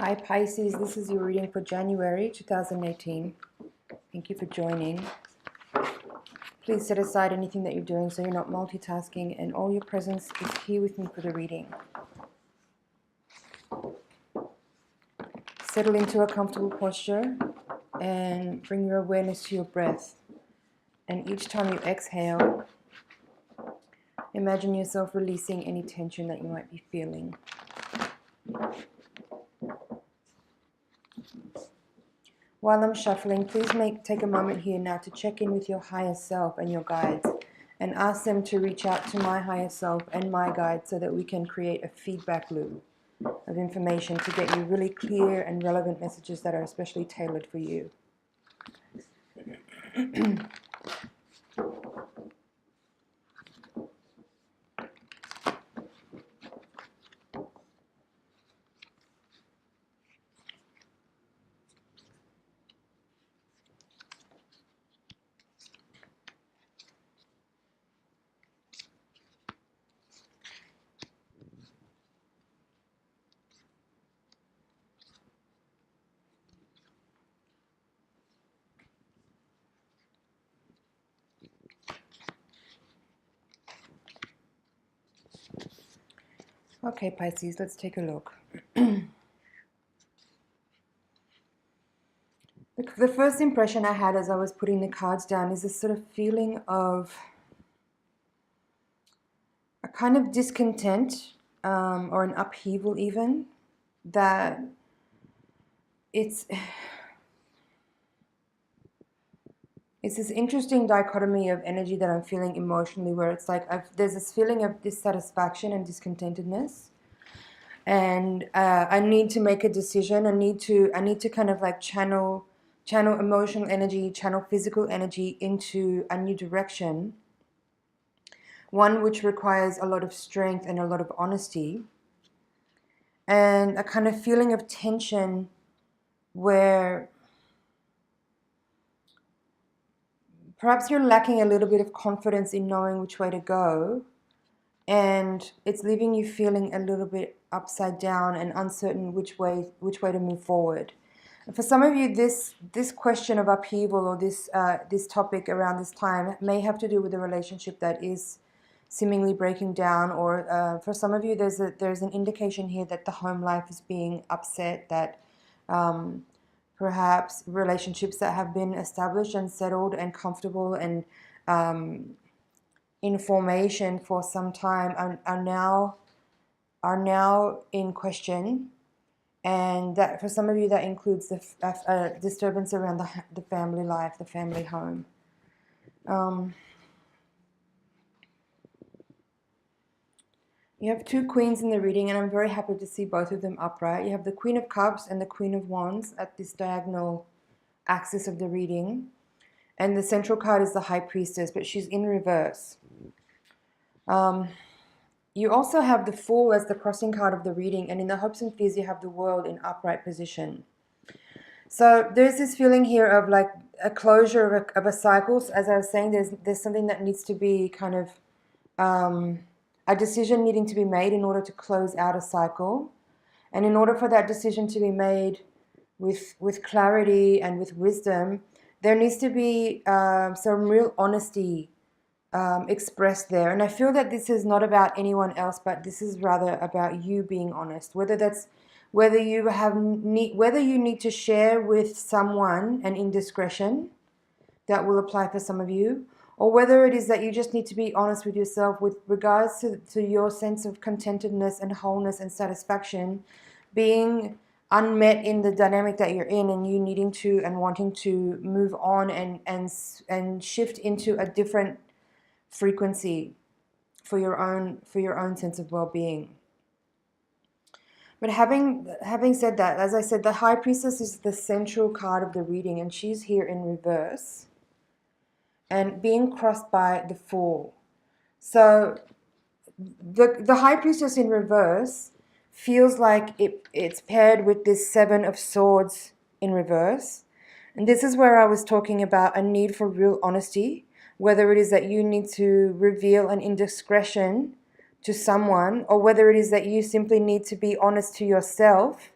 Hi Pisces, this is your reading for January 2018. Thank you for joining. Please set aside anything that you're doing so you're not multitasking, and all your presence is here with me for the reading. Settle into a comfortable posture and bring your awareness to your breath. And each time you exhale, imagine yourself releasing any tension that you might be feeling. While I'm shuffling, please take a moment here now to check in with your higher self and your guides, and ask them to reach out to my higher self and my guides so that we can create a feedback loop of information to get you really clear and relevant messages that are especially tailored for you. Okay, Pisces, let's take a look. The first impression I had as I was putting the cards down is this sort of feeling of a kind of discontent or an upheaval even, that it's this interesting dichotomy of energy that I'm feeling emotionally, where it's like there's this feeling of dissatisfaction and discontentedness, and I need to make a decision. I need to kind of like channel emotional energy, channel physical energy into a new direction, one which requires a lot of strength and a lot of honesty, and a kind of feeling of tension where perhaps you're lacking a little bit of confidence in knowing which way to go, and it's leaving you feeling a little bit upside down and uncertain which way to move forward. And for some of you, this question of upheaval, or this topic around this time, may have to do with a relationship that is seemingly breaking down, or for some of you, there's an indication here that the home life is being upset, that perhaps relationships that have been established and settled and comfortable and in formation for some time are now in question. And that for some of you, that includes the disturbance around the family life, the family home. You have two queens in the reading, and I'm very happy to see both of them upright. You have the Queen of Cups and the Queen of Wands at this diagonal axis of the reading. And the central card is the High Priestess, but she's in reverse. You also have the Fool as the crossing card of the reading, and in the hopes and fears you have the World in upright position. So there's this feeling here of like a closure of a cycle. So as I was saying, there's something that needs to be kind of a decision needing to be made in order to close out a cycle. And in order for that decision to be made with clarity and with wisdom, there needs to be some real honesty expressed there. And I feel that this is not about anyone else, but this is rather about you being honest. Whether you need to share with someone an indiscretion that will apply for some of you, or whether it is that you just need to be honest with yourself with regards to your sense of contentedness and wholeness and satisfaction being unmet in the dynamic that you're in, and you needing to and wanting to move on and shift into a different frequency for your own sense of well-being. But having said that, as I said, the High Priestess is the central card of the reading, and she's here in reverse and being crossed by the Fool. So the High Priestess in reverse feels like it's paired with this Seven of Swords in reverse. And this is where I was talking about a need for real honesty, whether it is that you need to reveal an indiscretion to someone, or whether it is that you simply need to be honest to yourself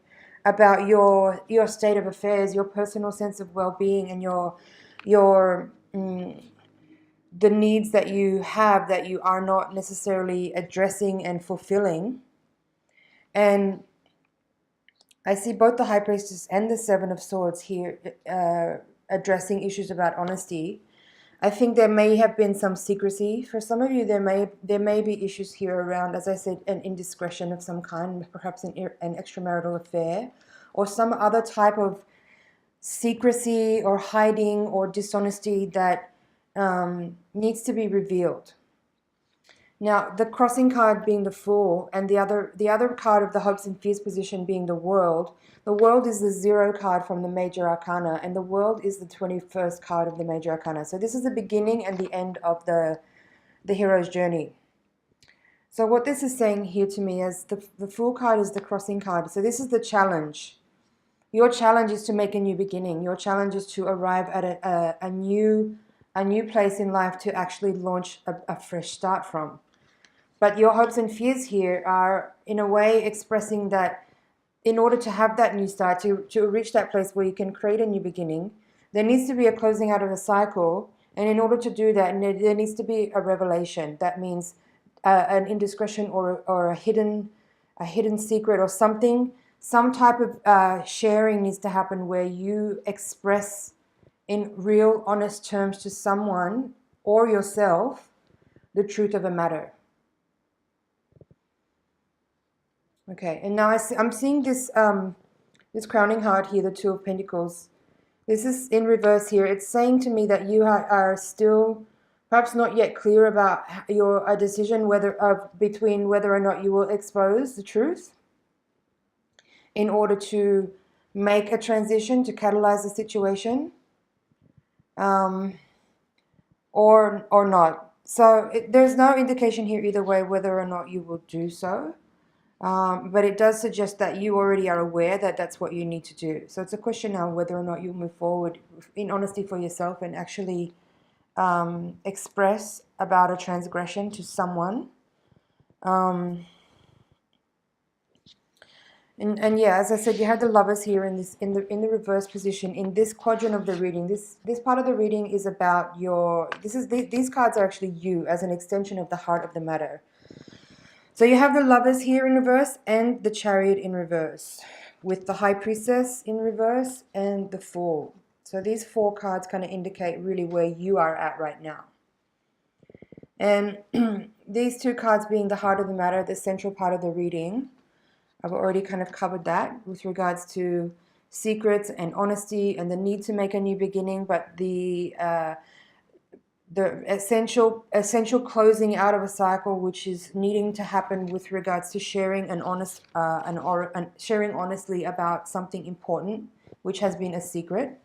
about your state of affairs, your personal sense of well-being, and your the needs that you have that you are not necessarily addressing and fulfilling. And I see both the High Priestess and the Seven of Swords here addressing issues about honesty. I think there may have been some secrecy. For some of you, there may be issues here around, as I said, an indiscretion of some kind, perhaps an extramarital affair, or some other type of secrecy or hiding or dishonesty that needs to be revealed. Now, the crossing card being the Fool, and the other card of the hopes and fears position being the World. The World is the 0 card from the Major Arcana, and the World is the 21st card of the Major Arcana. So this is the beginning and the end of the hero's journey. So what this is saying here to me is the Fool card is the crossing card. So this is the challenge. Your challenge is to make a new beginning. Your challenge is to arrive at a new place in life to actually launch a fresh start from. But your hopes and fears here are, in a way, expressing that in order to have that new start, to reach that place where you can create a new beginning, there needs to be a closing out of a cycle. And in order to do that, there needs to be a revelation. That means an indiscretion or a hidden secret or something. Some type of sharing needs to happen where you express in real, honest terms to someone or yourself the truth of a matter. Okay, and now I'm seeing this this crowning heart here, the Two of Pentacles. This is in reverse here. It's saying to me that you are still perhaps not yet clear about a decision between whether or not you will expose the truth in order to make a transition, to catalyze the situation, or not. So there's no indication here either way whether or not you will do so. But it does suggest that you already are aware that that's what you need to do. So it's a question now whether or not you move forward in honesty for yourself and actually express about a transgression to someone. And yeah, as I said, you had the Lovers here in the reverse position in this quadrant of the reading. This part of the reading is about these cards are actually you as an extension of the heart of the matter. So you have the Lovers here in reverse and the Chariot in reverse, with the High Priestess in reverse and the Fool. So these 4 cards kind of indicate really where you are at right now. And these 2 cards being the heart of the matter, the central part of the reading, I've already kind of covered that with regards to secrets and honesty and the need to make a new beginning, but the essential closing out of a cycle, which is needing to happen with regards to sharing sharing honestly about something important, which has been a secret.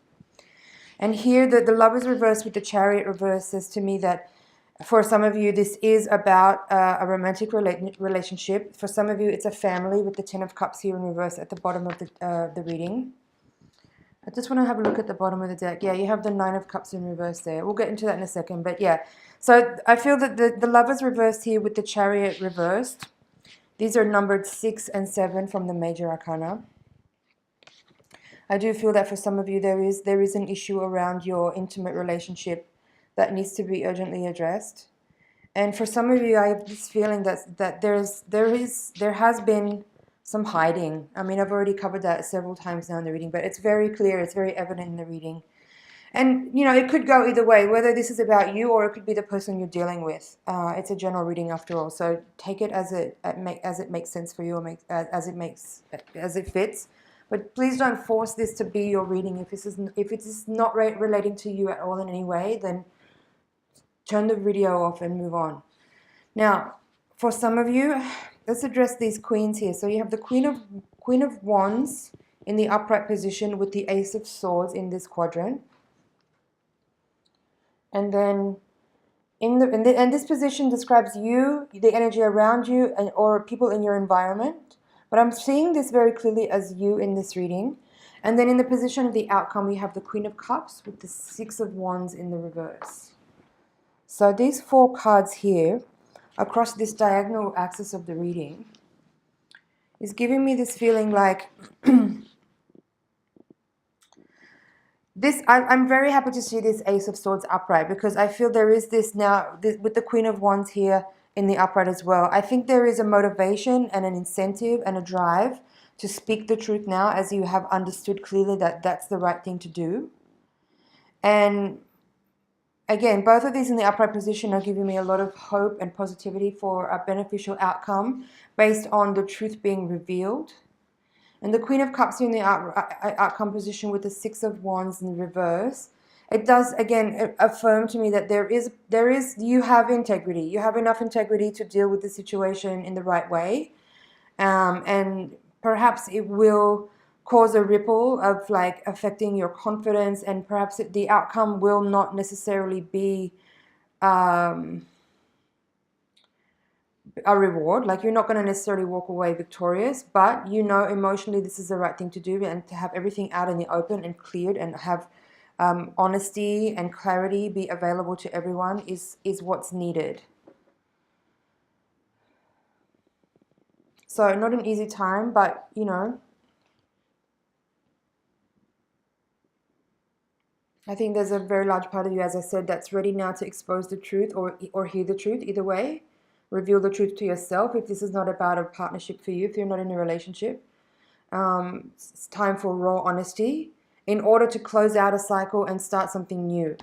And here the Lovers reverse with the Chariot reverse says to me that for some of you this is about a romantic relationship. For some of you it's a family, with the Ten of Cups here in reverse at the bottom of the reading. I just want to have a look at the bottom of the deck. Yeah, you have the Nine of Cups in reverse there. We'll get into that in a second. But yeah, so I feel that the Lovers reversed here with the Chariot reversed. These are numbered 6 and 7 from the Major Arcana. I do feel that for some of you there is an issue around your intimate relationship that needs to be urgently addressed. And for some of you, I have this feeling that there has been some hiding. I mean, I've already covered that several times now in the reading, but it's very clear, it's very evident in the reading. And, you know, it could go either way, whether this is about you or it could be the person you're dealing with. It's a general reading after all, so take it as it makes sense for you, or as it fits. But please don't force this to be your reading. If it is not relating to you at all in any way, then turn the video off and move on. Now, for some of you, let's address these queens here. So you have the Queen of Wands in the upright position with the Ace of Swords in this quadrant. And then and this position describes you, the energy around you, or people in your environment. But I'm seeing this very clearly as you in this reading. And then in the position of the outcome, we have the Queen of Cups with the Six of Wands in the reverse. So these 4 cards here, across this diagonal axis of the reading, is giving me this feeling like I'm very happy to see this Ace of Swords upright, because I feel there is this now, with the Queen of Wands here in the upright as well. I think there is a motivation and an incentive and a drive to speak the truth now, as you have understood clearly that that's the right thing to do. And again, both of these in the upright position are giving me a lot of hope and positivity for a beneficial outcome based on the truth being revealed. And the Queen of Cups in the outcome position with the Six of Wands in reverse, it does again affirm to me that you have integrity. You have enough integrity to deal with the situation in the right way, and perhaps it will cause a ripple of like affecting your confidence, and perhaps the outcome will not necessarily be a reward. Like, you're not going to necessarily walk away victorious, but you know emotionally this is the right thing to do, and to have everything out in the open and cleared, and have honesty and clarity be available to everyone is what's needed. So not an easy time, but you know, I think there's a very large part of you, as I said, that's ready now to expose the truth or hear the truth. Either way, reveal the truth to yourself. If this is not about a partnership for you, if you're not in a relationship, it's time for raw honesty in order to close out a cycle and start something new.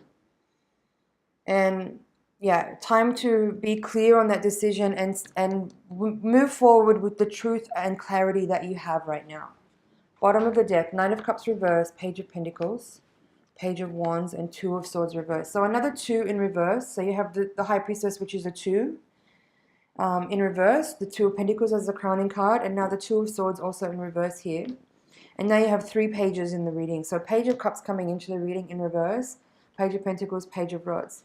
And yeah, time to be clear on that decision and move forward with the truth and clarity that you have right now. Bottom of the deck, Nine of Cups reverse, Page of Pentacles, Page of Wands, and Two of Swords reverse. So another 2 in reverse. So you have the High Priestess, which is a 2 in reverse, the Two of Pentacles as the crowning card, and now the Two of Swords also in reverse here. And now you have 3 pages in the reading. So Page of Cups coming into the reading in reverse, Page of Pentacles, Page of Rods.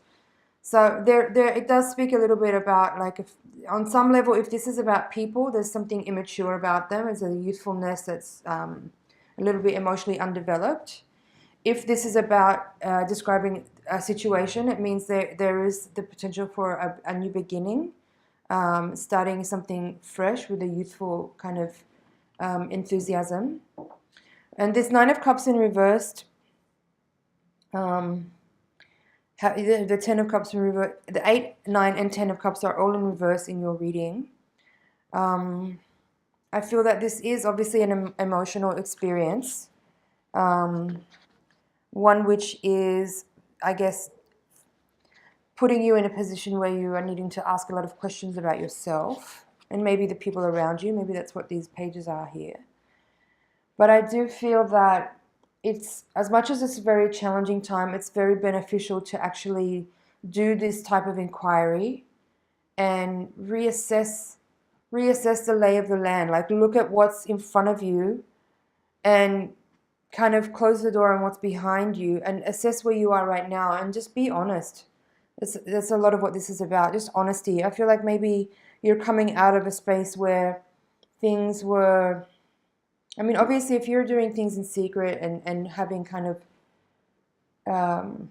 So there it does speak a little bit about, like, if on some level, if this is about people, there's something immature about them. It's a youthfulness that's a little bit emotionally undeveloped. If this is about describing a situation, it means there is the potential for a new beginning, starting something fresh with a youthful kind of enthusiasm. And this Nine of Cups in reversed, the 10 of Cups in reverse, the 8, 9, and 10 of Cups are all in reverse in your reading. I feel that this is obviously an emotional experience, one which is, I guess, putting you in a position where you are needing to ask a lot of questions about yourself and maybe the people around you. Maybe that's what these pages are here. But I do feel that it's, as much as it's a very challenging time, it's very beneficial to actually do this type of inquiry and reassess the lay of the land. Like, look at what's in front of you and kind of close the door on what's behind you and assess where you are right now, and just be honest. That's a lot of what this is about, just honesty. I feel like maybe you're coming out of a space where things were, I mean, obviously, if you're doing things in secret and having kind of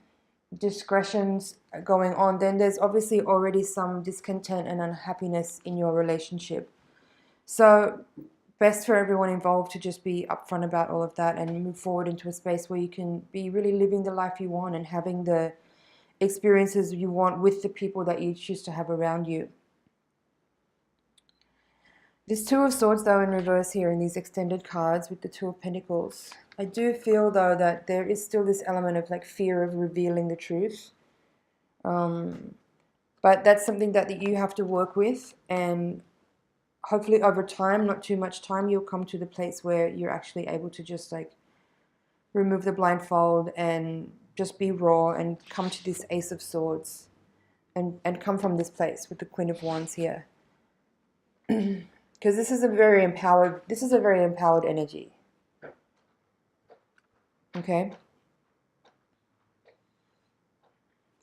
discretions going on, then there's obviously already some discontent and unhappiness in your relationship. So best for everyone involved to just be upfront about all of that and move forward into a space where you can be really living the life you want and having the experiences you want with the people that you choose to have around you. This Two of Swords, though, in reverse here in these extended cards with the Two of Pentacles, I do feel, though, that there is still this element of like fear of revealing the truth. But that's something that you have to work with, and hopefully over time, not too much time, you'll come to the place where you're actually able to just like remove the blindfold and just be raw and come to this Ace of Swords and come from this place with the Queen of Wands here. Because this is a very empowered energy. Okay?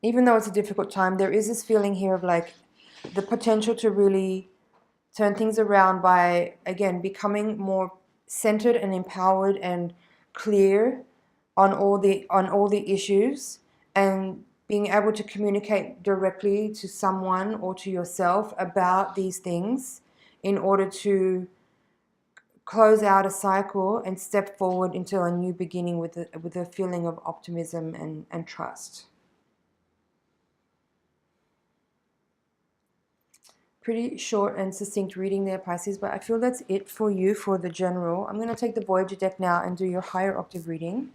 Even though it's a difficult time, there is this feeling here of like the potential to really turn things around by, again, becoming more centered and empowered and clear on all the issues, and being able to communicate directly to someone or to yourself about these things in order to close out a cycle and step forward into a new beginning with a feeling of optimism and trust. Pretty short and succinct reading there, Pisces, but I feel that's it for you for the general. I'm going to take the Voyager deck now and do your higher octave reading.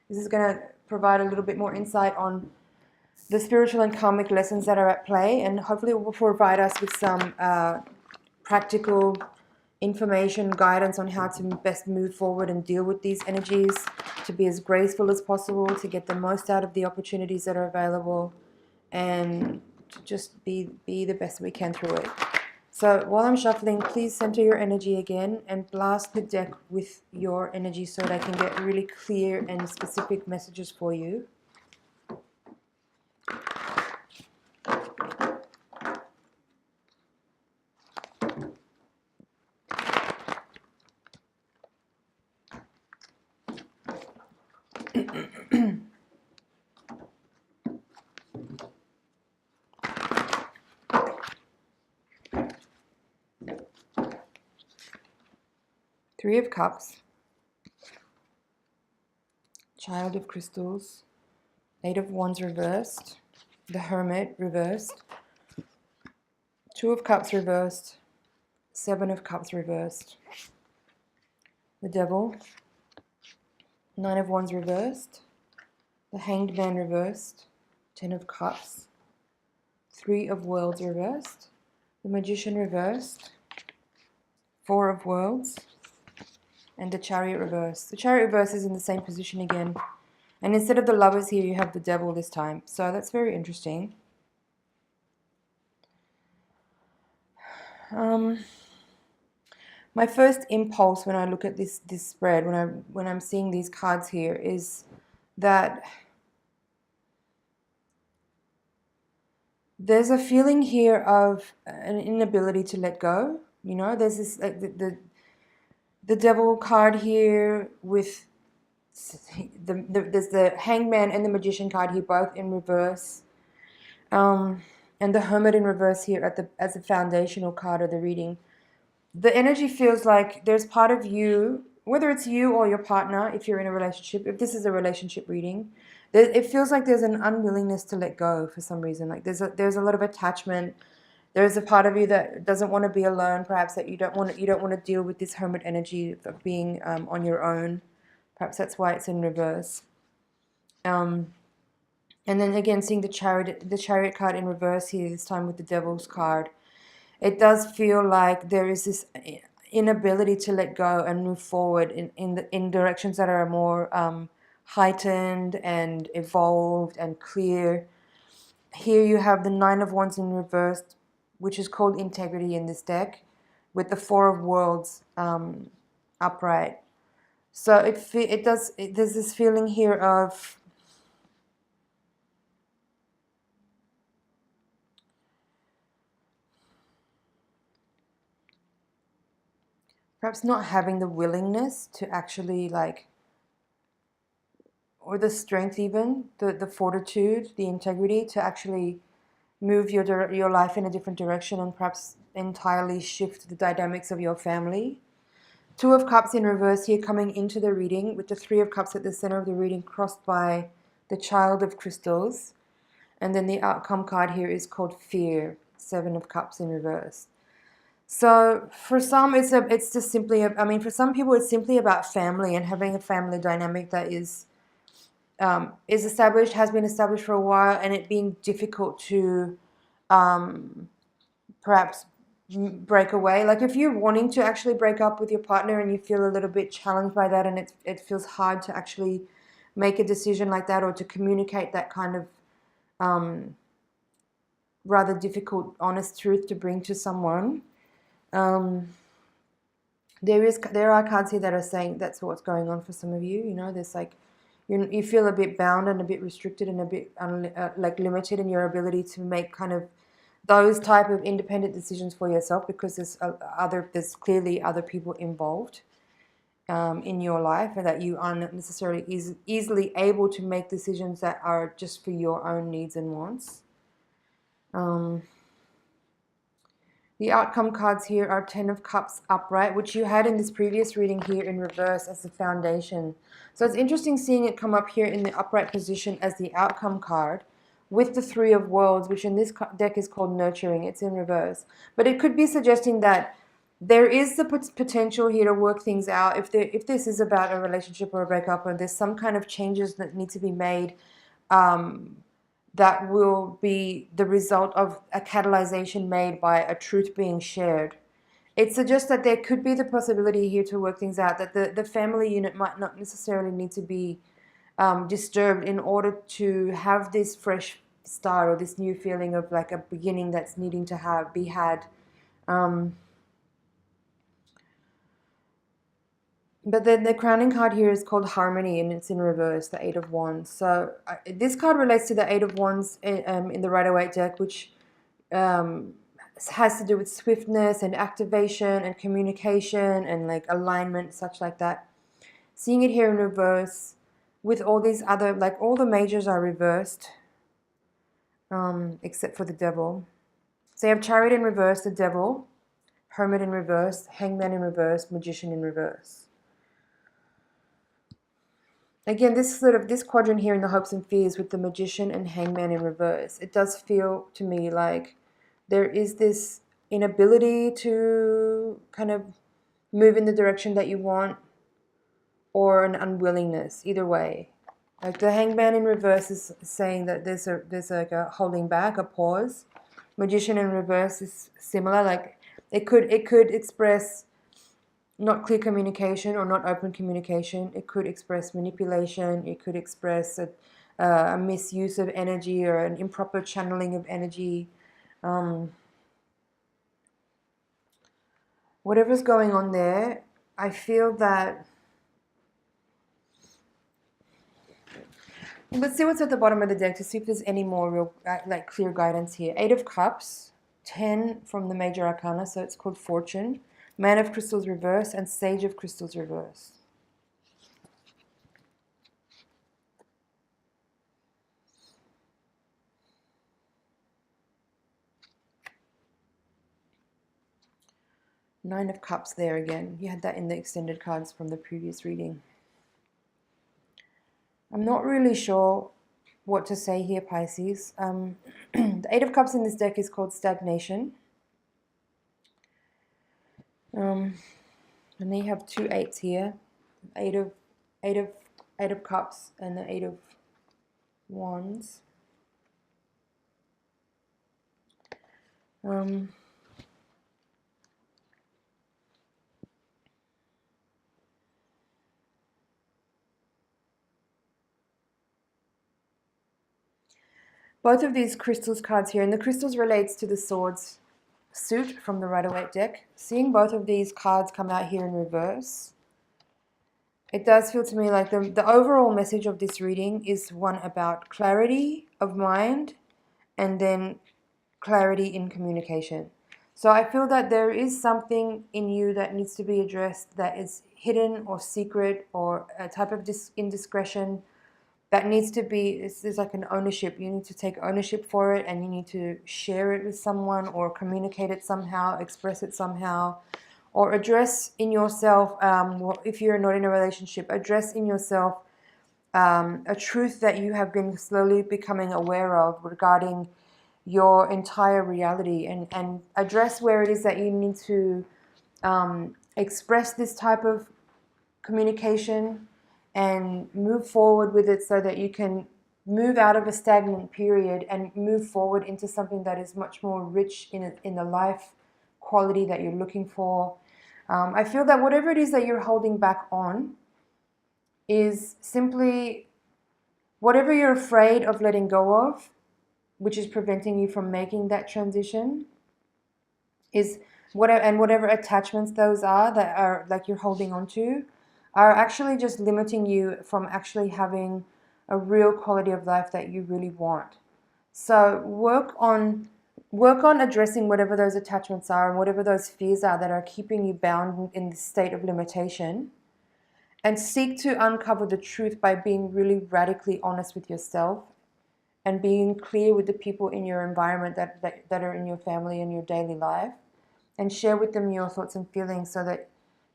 This is going to provide a little bit more insight on the spiritual and karmic lessons that are at play, and hopefully it will provide us with some practical information, guidance on how to best move forward and deal with these energies, to be as graceful as possible, to get the most out of the opportunities that are available, and to just be the best we can through it. So while I'm shuffling, please center your energy again and blast the deck with your energy so that I can get really clear and specific messages for you. Three of Cups, Child of Crystals, Eight of Wands reversed, the Hermit reversed, Two of Cups reversed, Seven of Cups reversed, the Devil, Nine of Wands reversed, the Hanged Man reversed, Ten of Cups, Three of Worlds reversed, the Magician reversed, Four of Worlds, and the Chariot reverse. The Chariot reverse is in the same position again. And instead of the Lovers here, you have the Devil this time. So that's very interesting. My first impulse when I look at this spread, when I'm seeing these cards here, is that there's a feeling here of an inability to let go. You know, there's this the Devil card here with there's the Hangman and the Magician card here, both in reverse, and the Hermit in reverse here as a foundational card of the reading. The energy feels like there's part of you, whether it's you or your partner, if you're in a relationship, if this is a relationship reading, it feels like there's an unwillingness to let go for some reason. Like there's a lot of attachment. There's a part of you that doesn't want to be alone, perhaps, that you don't want to deal with this Hermit energy of being on your own. Perhaps that's why it's in reverse. And then again, seeing the Chariot card in reverse here, this time with the Devil's card, it does feel like there is this inability to let go and move forward in directions that are more heightened and evolved and clear. Here you have the Nine of Wands in reverse, which is called integrity in this deck, with the Four of Worlds upright. So there's this feeling here of perhaps not having the willingness to actually or the strength even, the fortitude, the integrity to actually move your life in a different direction and perhaps entirely shift the dynamics of your family. Two of Cups in reverse here coming into the reading with the Three of Cups at the center of the reading crossed by the Child of Crystals. And then the outcome card here is called Fear, Seven of Cups in reverse. So for some, it's just simply, for some people, it's simply about family and having a family dynamic that is established, has been established for a while, and it being difficult to perhaps break away. Like if you're wanting to actually break up with your partner and you feel a little bit challenged by that, and it feels hard to actually make a decision like that or to communicate that kind of rather difficult, honest truth to bring to someone. There are cards here that are saying that's what's going on for some of you. You know, there's like you feel a bit bound and a bit restricted and a bit limited in your ability to make kind of those type of independent decisions for yourself, because there's clearly other people involved in your life, and that you aren't necessarily easily able to make decisions that are just for your own needs and wants. The outcome cards here are 10 of Cups upright, which you had in this previous reading here in reverse as the foundation. So it's interesting seeing it come up here in the upright position as the outcome card with the 3 of Worlds, which in this deck is called nurturing. It's in reverse. But it could be suggesting that there is the potential here to work things out. If this is about a relationship or a breakup, or there's some kind of changes that need to be made, that will be the result of a catalyzation made by a truth being shared. It suggests that there could be the possibility here to work things out, that the family unit might not necessarily need to be disturbed in order to have this fresh start or this new feeling of like a beginning that's needing to be had. But then the crowning card here is called Harmony, and it's in reverse, the 8 of Wands. So this card relates to the 8 of Wands in the Rider-Waite deck, which has to do with swiftness and activation and communication and like alignment, such like that. Seeing it here in reverse with all these other, like all the majors are reversed, except for the Devil. So you have Chariot in reverse, the Devil, Hermit in reverse, Hangman in reverse, Magician in reverse. Again, this quadrant here in the hopes and fears with the Magician and Hangman in reverse, it does feel to me like there is this inability to kind of move in the direction that you want, or an unwillingness, either way. Like the Hangman in reverse is saying that there's like a holding back, a pause. Magician in reverse is similar, like it could express not clear communication or not open communication. It could express manipulation. It could express a misuse of energy or an improper channeling of energy. Whatever's going on there, I feel that... Let's see what's at the bottom of the deck to see if there's any more real, like, clear guidance here. 8 of Cups, 10 from the Major Arcana, so it's called Fortune. Man of Crystals reverse and Sage of Crystals reverse. Nine of Cups there again. You had that in the extended cards from the previous reading. I'm not really sure what to say here, Pisces. The 8 of Cups in this deck is called Stagnation. And then you have 2 8s here, 8 of Cups and the 8 of Wands. Both of these crystals cards here, and the crystals relates to the Swords suit from the Rider-Waite deck. Seeing both of these cards come out here in reverse, it does feel to me like the overall message of this reading is one about clarity of mind and then clarity in communication. So I feel that there is something in you that needs to be addressed that is hidden or secret, or a type of indiscretion that needs to be, it's like an ownership. You need to take ownership for it, and you need to share it with someone or communicate it somehow, express it somehow, or address in yourself, if you're not in a relationship, address in yourself a truth that you have been slowly becoming aware of regarding your entire reality, and address where it is that you need to express this type of communication and move forward with it, so that you can move out of a stagnant period and move forward into something that is much more rich in the life quality that you're looking for. I feel that whatever it is that you're holding back on is simply whatever you're afraid of letting go of, which is preventing you from making that transition, is whatever attachments those are that are like you're holding on to, are actually just limiting you from actually having a real quality of life that you really want. So work on addressing whatever those attachments are and whatever those fears are that are keeping you bound in this state of limitation, and seek to uncover the truth by being really radically honest with yourself and being clear with the people in your environment that are in your family and your daily life, and share with them your thoughts and feelings so that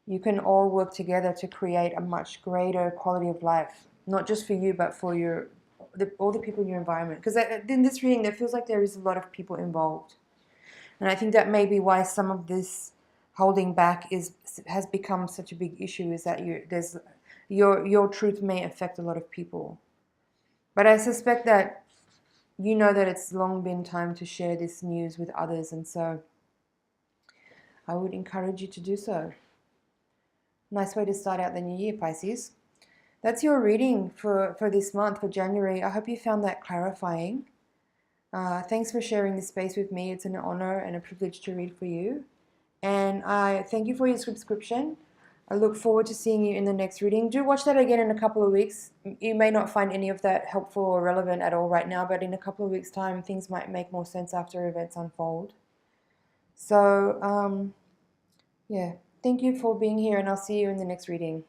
you can all work together to create a much greater quality of life, not just for you, but for all the people in your environment. Because in this reading, there feels like there is a lot of people involved. And I think that may be why some of this holding back has become such a big issue, is that your truth may affect a lot of people. But I suspect that you know that it's long been time to share this news with others, and so I would encourage you to do so. Nice way to start out the new year, Pisces. That's your reading for this month, for January. I hope you found that clarifying. Thanks for sharing this space with me. It's an honor and a privilege to read for you. And I thank you for your subscription. I look forward to seeing you in the next reading. Do watch that again in a couple of weeks. You may not find any of that helpful or relevant at all right now, but in a couple of weeks' time, things might make more sense after events unfold. So, yeah, thank you for being here, and I'll see you in the next reading.